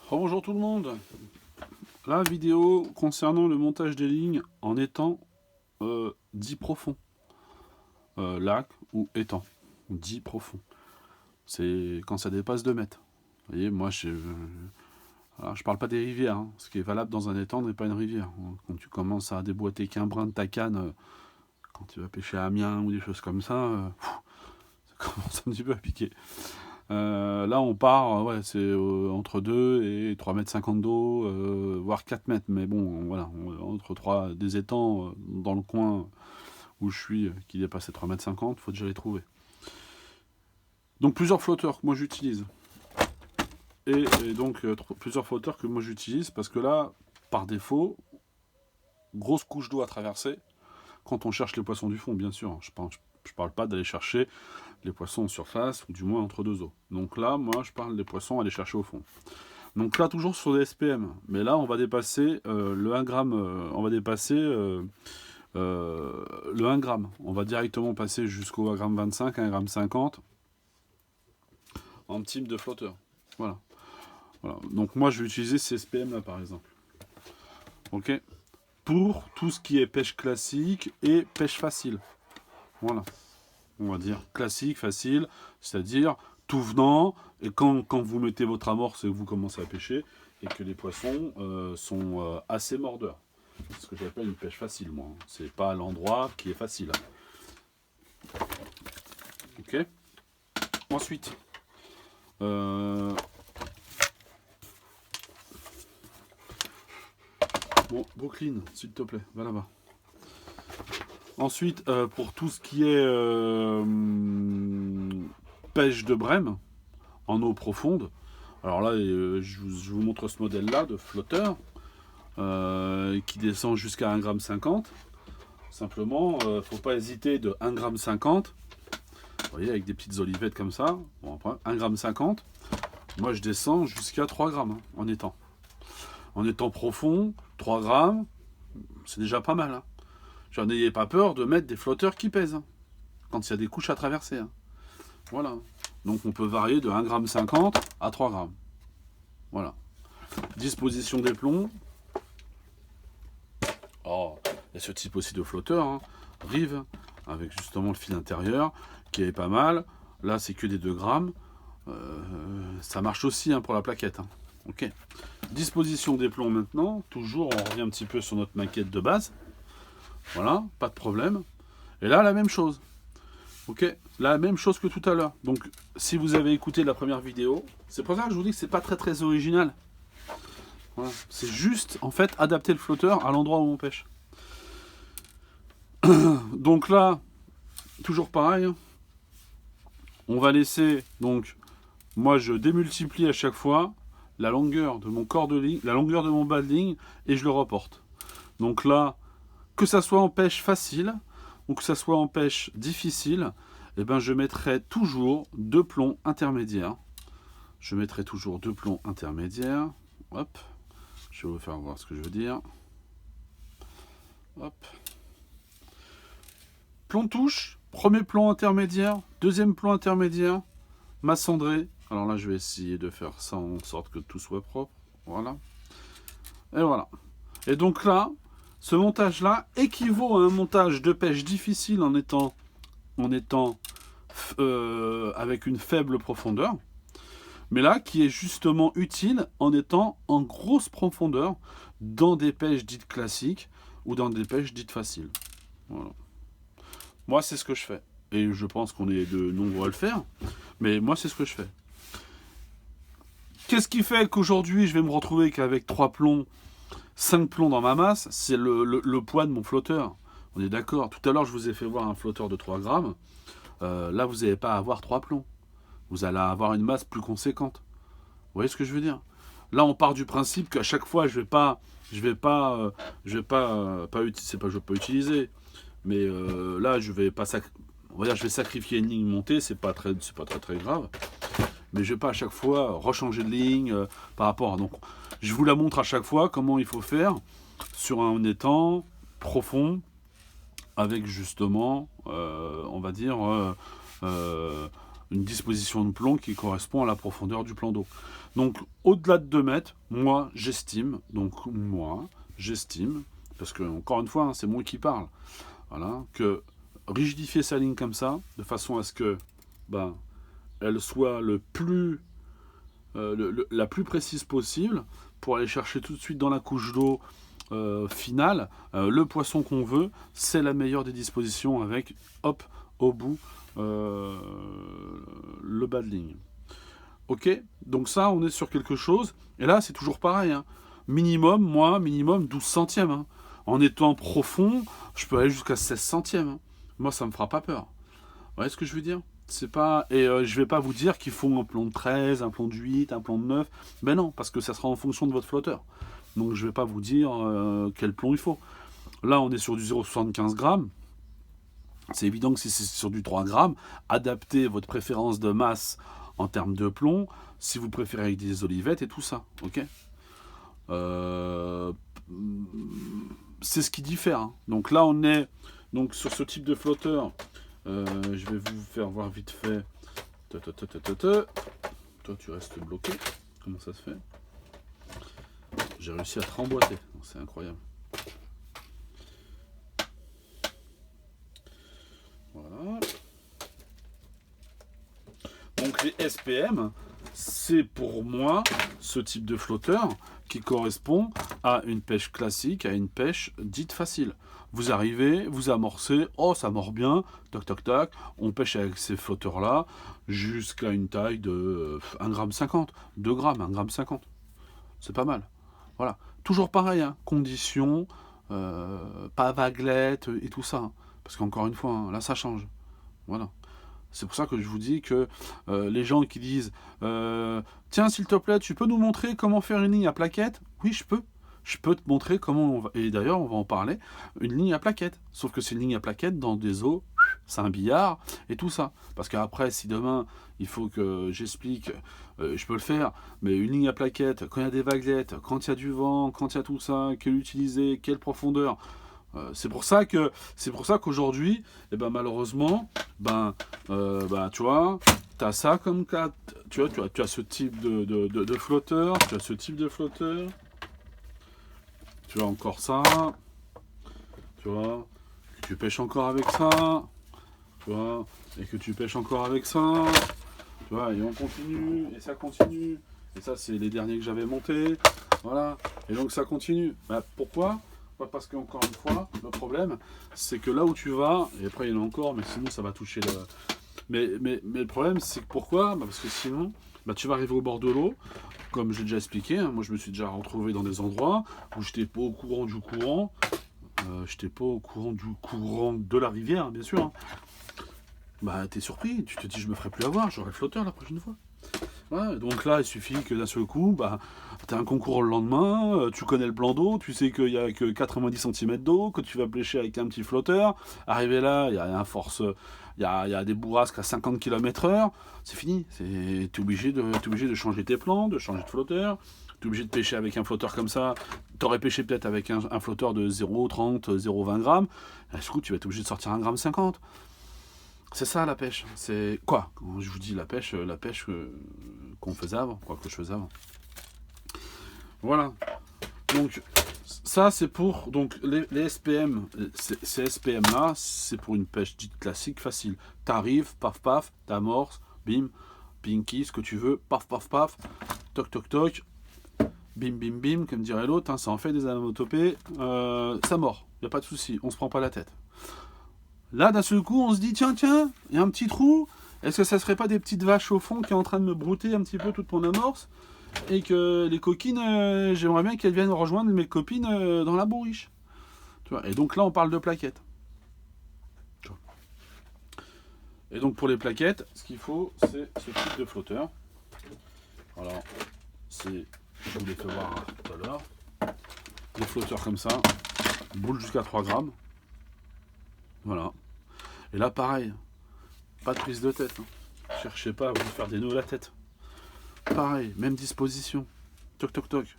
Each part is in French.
Bonjour tout le monde. La vidéo concernant le montage des lignes en étang dit profond. Lac ou étang. Dit profond. C'est quand ça dépasse 2 mètres. Vous voyez, moi je parle pas des rivières. Hein. Ce qui est valable dans un étang n'est pas une rivière. Quand tu commences à déboîter qu'un brin de ta canne, quand tu vas pêcher à Amiens ou des choses comme ça, ça commence un petit peu à piquer. Là on part, ouais, c'est entre 2 et 3,50 m d'eau, voire 4 mètres, mais bon, voilà, entre 3 des étangs dans le coin où je suis qui dépassent les 3,50 m, il faut déjà les trouver. Donc plusieurs flotteurs que moi j'utilise. Et donc plusieurs flotteurs que moi j'utilise parce que là, par défaut, grosse couche d'eau à traverser quand on cherche les poissons du fond, bien sûr. Je parle pas d'aller chercher les poissons en surface, ou du moins entre deux eaux. Donc là, moi, je parle des poissons à aller chercher au fond. Donc là, toujours sur des SPM. Mais là, on va dépasser le 1 gramme. On va dépasser le 1 gramme. On va directement passer jusqu'au 1,25 g, 1,50 g en type de flotteur. Voilà. Donc moi, je vais utiliser ces SPM là, par exemple. Ok. Pour tout ce qui est pêche classique et pêche facile. Voilà. On va dire classique, facile, c'est-à-dire tout venant, et quand vous mettez votre amorce et que vous commencez à pêcher, et que les poissons sont assez mordeurs. C'est ce que j'appelle une pêche facile, moi. C'est pas l'endroit qui est facile. Ok. Ensuite, bon, Brooklyn, s'il te plaît, va là-bas. Ensuite, pour tout ce qui est pêche de brème en eau profonde, alors là, je vous montre ce modèle-là de flotteur qui descend jusqu'à 1,50 g. Simplement, faut pas hésiter de 1,50 g. Vous voyez, avec des petites olivettes comme ça. Bon, après, 1,50 g. Moi, je descends jusqu'à 3 grammes hein, en étang. En étang profond, 3 grammes, c'est déjà pas mal. Hein. J'en ayez pas peur de mettre des flotteurs qui pèsent. Hein, quand il y a des couches à traverser. Hein. Voilà. Donc on peut varier de 1,50 g à 3 grammes. Voilà. Disposition des plombs. Oh, il y a ce type aussi de flotteur, hein. Rive, avec justement le fil intérieur, qui est pas mal. Là, c'est que des 2 grammes. Ça marche aussi hein, pour la plaquette. Hein. Ok. Disposition des plombs maintenant. Toujours, on revient un petit peu sur notre maquette de base. Voilà, pas de problème. Et là, la même chose. Ok, la même chose que tout à l'heure. Donc, si vous avez écouté la première vidéo, c'est pour ça que je vous dis que c'est pas très original. Voilà. C'est juste, en fait, adapter le flotteur à l'endroit où on pêche. Donc là, toujours pareil. On va laisser, donc, moi je démultiplie à chaque fois la longueur de mon corps de ligne, la longueur de mon bas de ligne, et je le reporte. Donc là, que ça soit en pêche facile, ou que ça soit en pêche difficile, eh ben je mettrai toujours 2 plombs intermédiaires. Je mettrai toujours 2 plombs intermédiaires. Hop, je vais vous faire voir ce que je veux dire. Hop. Plomb touche, premier plomb intermédiaire, deuxième plomb intermédiaire, ma cendrée. Alors là, je vais essayer de faire ça en sorte que tout soit propre. Voilà. Et voilà. Et donc là, ce montage-là équivaut à un montage de pêche difficile en étant avec une faible profondeur. Mais là, qui est justement utile en étant en grosse profondeur dans des pêches dites classiques ou dans des pêches dites faciles. Voilà. Moi, c'est ce que je fais. Et je pense qu'on est de nombreux à le faire. Mais moi, c'est ce que je fais. Qu'est-ce qui fait qu'aujourd'hui, je vais me retrouver qu'avec 3 plombs, 5 plombs dans ma masse, c'est le poids de mon flotteur. On est d'accord. Tout à l'heure, je vous ai fait voir un flotteur de 3 grammes. Là, vous n'allez pas avoir 3 plombs. Vous allez avoir une masse plus conséquente. Vous voyez ce que je veux dire? Là, on part du principe qu'à chaque fois, je vais pas utiliser. Mais là, je vais sacrifier une ligne montée, c'est pas très grave. Mais je vais pas à chaque fois rechanger de ligne par rapport à. Donc, je vous la montre à chaque fois comment il faut faire sur un étang profond avec justement, on va dire, une disposition de plomb qui correspond à la profondeur du plan d'eau. Donc au-delà de 2 mètres, moi j'estime, parce que encore une fois, hein, c'est moi qui parle, voilà, que rigidifier sa ligne comme ça, de façon à ce que elle soit la plus précise possible, pour aller chercher tout de suite dans la couche d'eau finale, le poisson qu'on veut, c'est la meilleure des dispositions avec, hop, au bout, le bas de ligne. Ok, donc ça, on est sur quelque chose, et là, c'est toujours pareil, hein. Minimum 12 centièmes. Hein. En étant profond, je peux aller jusqu'à 16 centièmes. Hein. Moi, ça me fera pas peur. Vous voyez ce que je veux dire? C'est pas... Et je vais pas vous dire qu'il faut un plomb de 13, un plomb de 8, un plomb de 9. Ben non, parce que ça sera en fonction de votre flotteur. Donc je vais pas vous dire quel plomb il faut. Là, on est sur du 0,75 grammes. C'est évident que si c'est sur du 3 grammes, adaptez votre préférence de masse en termes de plomb, si vous préférez avec des olivettes et tout ça. Ok, c'est ce qui diffère. Hein. Donc là, on est donc sur ce type de flotteur. Je vais vous faire voir vite fait. Toi, tu restes bloqué. Comment ça se fait? J'ai réussi à te remboîter. C'est incroyable. Voilà. Donc les SPM, c'est pour moi ce type de flotteur qui correspond à une pêche classique, à une pêche dite facile. Vous arrivez, vous amorcez, oh ça mord bien, toc toc toc, on pêche avec ces flotteurs-là jusqu'à une taille de 1,50 g, 2 grammes, 1,50 g. C'est pas mal. Voilà. Toujours pareil, hein, conditions, pas vaguelette et tout ça. Hein. Parce qu'encore une fois, hein, là ça change. Voilà. C'est pour ça que je vous dis que les gens qui disent tiens, s'il te plaît, tu peux nous montrer comment faire une ligne à plaquettes? Oui, je peux. Je peux te montrer comment on va... Et d'ailleurs, on va en parler. Une ligne à plaquettes. Sauf que c'est une ligne à plaquettes dans des eaux, c'est un billard et tout ça. Parce qu'après, si demain, il faut que j'explique, je peux le faire. Mais une ligne à plaquettes, quand il y a des vaguelettes, quand il y a du vent, quand il y a tout ça, quelle utiliser, quelle profondeur... c'est pour ça qu'aujourd'hui, malheureusement, tu vois, tu as ça comme cas, tu as ce type de flotteur, tu as encore ça, tu vois, que tu pêches encore avec ça, tu vois, et que tu pêches encore avec ça, tu vois, et on continue, et ça continue, et ça c'est les derniers que j'avais montés, voilà, et donc ça continue. Pourquoi ? Parce qu'encore une fois, le problème, c'est que là où tu vas, et après il y en a encore, mais sinon ça va toucher le... Mais le problème, c'est que pourquoi ? Parce que sinon, tu vas arriver au bord de l'eau, comme j'ai déjà expliqué, hein, moi je me suis déjà retrouvé dans des endroits où je n'étais pas au courant du courant, de la rivière, bien sûr. Hein. T'es surpris, tu te dis je me ferai plus avoir, j'aurai le flotteur la prochaine fois. Ouais, donc là, il suffit que d'un seul coup, tu as un concours le lendemain, tu connais le plan d'eau, tu sais qu'il n'y a que 90 cm d'eau, que tu vas pêcher avec un petit flotteur. Arrivé là, il y a un force, il y a des bourrasques à 50 km/h, c'est fini. Tu es obligé de changer tes plans, de changer de flotteur. Tu es obligé de pêcher avec un flotteur comme ça. Tu aurais pêché peut-être avec un flotteur de 0,30, 0,20 grammes. Du coup, tu vas être obligé de sortir 1,50 g. C'est ça la pêche. C'est quoi? Quand je vous dis la pêche qu'on faisait avant, quoi que je faisais avant. Voilà. Donc ça c'est pour donc les SPM. Ces SPM là, c'est pour une pêche dite classique, facile. T'arrives, paf paf, t'amorces, bim, pinky, ce que tu veux, paf paf paf, toc toc toc, bim bim bim, comme dirait l'autre. Hein, ça en fait des anomotopées. Ça mord. Y a pas de souci. On se prend pas la tête. Là, d'un seul coup, on se dit, tiens, il y a un petit trou. Est-ce que ça serait pas des petites vaches au fond qui est en train de me brouter un petit peu toute mon amorce? Et que les coquines, j'aimerais bien qu'elles viennent rejoindre mes copines dans la bourriche. Tu vois, et donc là, on parle de plaquettes. Et donc pour les plaquettes, ce qu'il faut, c'est ce type de flotteur. Alors, je vous l'ai fait voir tout à l'heure. Des flotteurs comme ça, boule jusqu'à 3 grammes. Voilà. Et là, pareil, pas de prise de tête. Hein. Cherchez pas à vous faire des nœuds à la tête. Pareil, même disposition. Toc, toc, toc.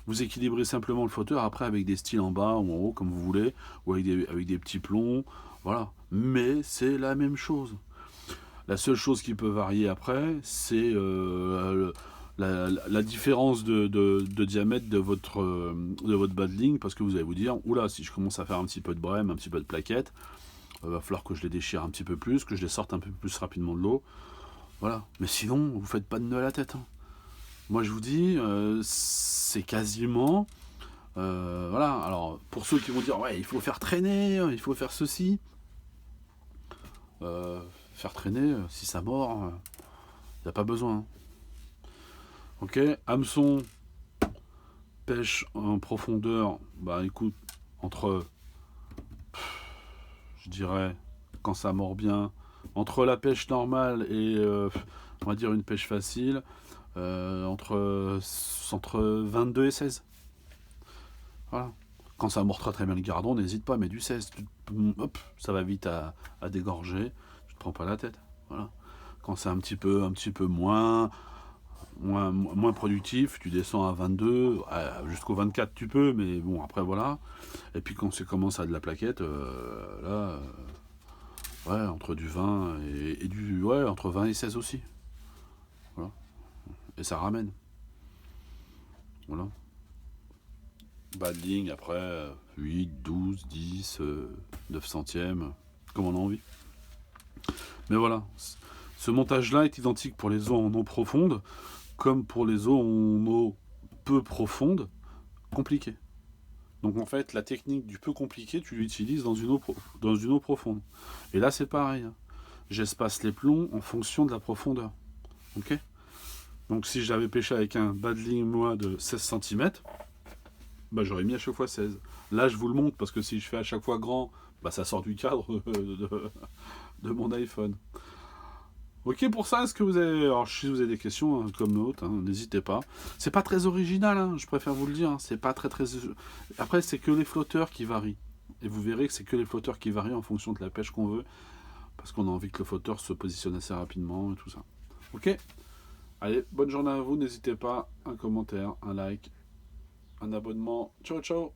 Vous équilibrez simplement le flotteur après avec des styles en bas ou en haut, comme vous voulez, ou avec des petits plombs. Voilà. Mais c'est la même chose. La seule chose qui peut varier après, c'est la différence de diamètre de votre badling, parce que vous allez vous dire, oula, si je commence à faire un petit peu de brème, un petit peu de plaquettes, il va falloir que je les déchire un petit peu plus, que je les sorte un peu plus rapidement de l'eau. Voilà. Mais sinon, vous faites pas de nœud à la tête. Hein. Moi, je vous dis, c'est quasiment... voilà. Alors, pour ceux qui vont dire, ouais, il faut faire traîner, il faut faire ceci. Faire traîner, si ça mord, il n'y a pas besoin. Hein. Ok, hameçon, pêche en profondeur, bah écoute, entre, je dirais, quand ça mord bien, entre la pêche normale et, on va dire, une pêche facile, entre 22 et 16. Voilà. Quand ça mord très bien le gardon, n'hésite pas, mets du 16. Hop, ça va vite à dégorger. Tu te prends pas la tête. Voilà. Quand c'est un petit peu moins productif, tu descends à 22, jusqu'au 24 tu peux, mais bon, après voilà. Et puis quand tu commences à de la plaquette, là, ouais, entre du 20 et du, ouais, entre 20 et 16 aussi. Voilà. Et ça ramène. Voilà. Badling après 8, 12, 10, 9 centièmes, comme on a envie. Mais voilà, ce montage-là est identique pour les eaux en eau profonde, comme pour les eaux en eau peu profonde, compliquée. Donc en fait, la technique du peu compliqué, tu l'utilises dans une eau profonde. Et là, c'est pareil. Hein. J'espace les plombs en fonction de la profondeur. Ok ? Donc si j'avais pêché avec un badling, moi, de 16 cm, bah, j'aurais mis à chaque fois 16. Là, je vous le montre parce que si je fais à chaque fois grand, bah, ça sort du cadre de mon iPhone. Ok pour ça, est-ce que vous avez... Alors si vous avez des questions, hein, comme l'autre, hein, n'hésitez pas. C'est pas très original, hein, je préfère vous le dire. Hein, c'est pas très... Après, c'est que les flotteurs qui varient. Et vous verrez que c'est que les flotteurs qui varient en fonction de la pêche qu'on veut. Parce qu'on a envie que le flotteur se positionne assez rapidement et tout ça. Ok. Allez, bonne journée à vous. N'hésitez pas, un commentaire, un like, un abonnement. Ciao, ciao.